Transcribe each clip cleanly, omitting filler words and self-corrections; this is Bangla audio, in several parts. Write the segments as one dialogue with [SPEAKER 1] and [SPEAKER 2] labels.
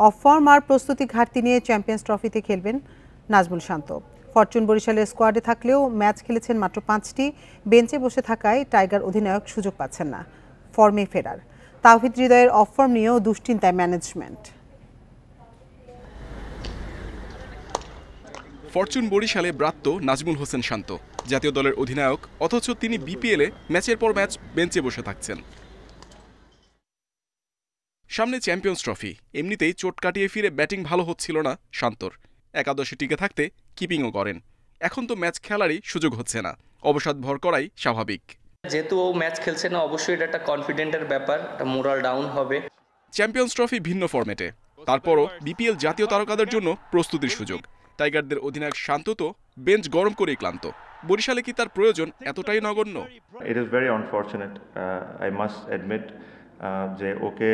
[SPEAKER 1] অফ ফর্ম আর প্রস্তুতি ঘাটতি নিয়ে চ্যাম্পিয়ন্স ট্রফিতে খেলবেন নাজমুল শান্ত। ফরচুন বরিশালের স্কোয়াডে থাকলেও ম্যাচ খেলেছেন মাত্র 5টি। বেঞ্চে বসে থাকায় টাইগার অধিনায়ক সুযোগ পাচ্ছেন না ফর্মে ফেরার। তাওহিদ হৃদয়ের অফ ফর্ম নিয়েও দুশ্চিন্তায় ম্যানেজমেন্ট।
[SPEAKER 2] ফরচুন বরিশালে ব্রাত্য নাজমুল হোসেন শান্ত জাতীয় দলের অধিনায়ক, অথচ তিনি বিপিএলে ম্যাচের পর ম্যাচ বেঞ্চে বসে থাকছেন। সামনে চ্যাম্পিয়ন্স ট্রফি, এমনিতেই চোট কাটিয়ে ফিরে ব্যাটিং ভালো হচ্ছিল না শান্তর। একাদশে টিকে থাকতে কিপিংও করেন। এখন তো ম্যাচ খেলারই সুযোগ হচ্ছে না, অবসাদ ভর করাই স্বাভাবিক।
[SPEAKER 3] যেহেতু ও ম্যাচ খেলছে না, অবশ্যই এটা একটা কনফিডেন্টের ব্যাপার, একটা মোরাল ডাউন হবে।
[SPEAKER 2] চ্যাম্পিয়ন্স ট্রফি ভিন্ন ফরম্যাটে, তারপরও বিপিএল জাতীয় তারকাদের জন্য প্রস্তুতির সুযোগ। টাইগারদের অধিনায়ক শান্ত তো বেঞ্চ গরম করেই ক্লান্ত। বরিশালে কি তার প্রয়োজন এতটাই নগণ্য?
[SPEAKER 4] It is very unfortunate, I must admit, যে ওকে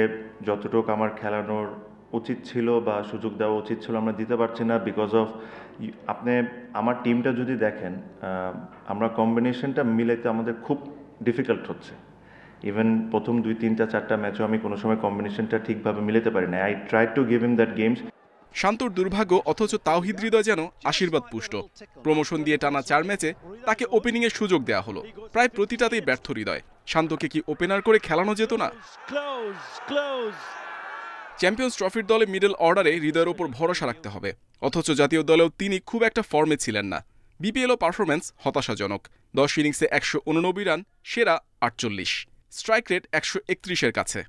[SPEAKER 4] যতটুকু আমার খেলানোর উচিত ছিল বা সুযোগ দেওয়া উচিত ছিল আমরা দিতে পারছি না বিকজ অফ আপনি আমার টিমটা যদি দেখেন, আমরা কম্বিনেশনটা মিলাইতে আমাদের খুব ডিফিকাল্ট হচ্ছে। ইভেন প্রথম 2, 3, 4টা ম্যাচও আমি কোনো সময় কম্বিনেশনটা ঠিকভাবে মিলাতে পারি না। I try to give him that games.
[SPEAKER 2] শান্তর দুর্ভাগ্য, অথচ তাওহিদ হৃদয় যেন আশীর্বাদ পুষ্ট। প্রমোশন দিয়ে টানা 4 ম্যাচে তাকে ওপেনিংয়ের সুযোগ দেওয়া হলো, প্রায় প্রতিটাতেই ব্যর্থ হৃদয়। শান্তকে কি ওপেনার করে খেলানো যেত না? চ্যাম্পিয়ন্স ট্রফির দলে মিডল অর্ডারে হৃদয়ের ওপর ভরসা রাখতে হবে, অথচ জাতীয় দলেও তিনি খুব একটা ফর্মে ছিলেন না। বিপিএলও পারফরম্যান্স হতাশাজনক। 10 ইনিংসে 189 রান, সেরা 48, স্ট্রাইক রেট 131-এর কাছে।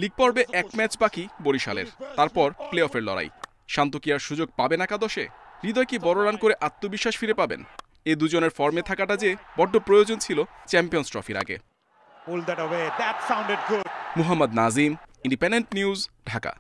[SPEAKER 2] লিগ পর্বে 1 ম্যাচ বাকি বরিশালের, তারপর প্লে অফের লড়াই। শান্ত কি আর সুযোগ পাবেন একাদশে? হৃদয় কি বড় রান করে আত্মবিশ্বাস ফিরে পাবেন? এ দুজনের ফর্মে থাকাটা যে বড্ড প্রয়োজন ছিল চ্যাম্পিয়ন্স ট্রফির আগে। Muhammad Nazim, independent news, Dhaka.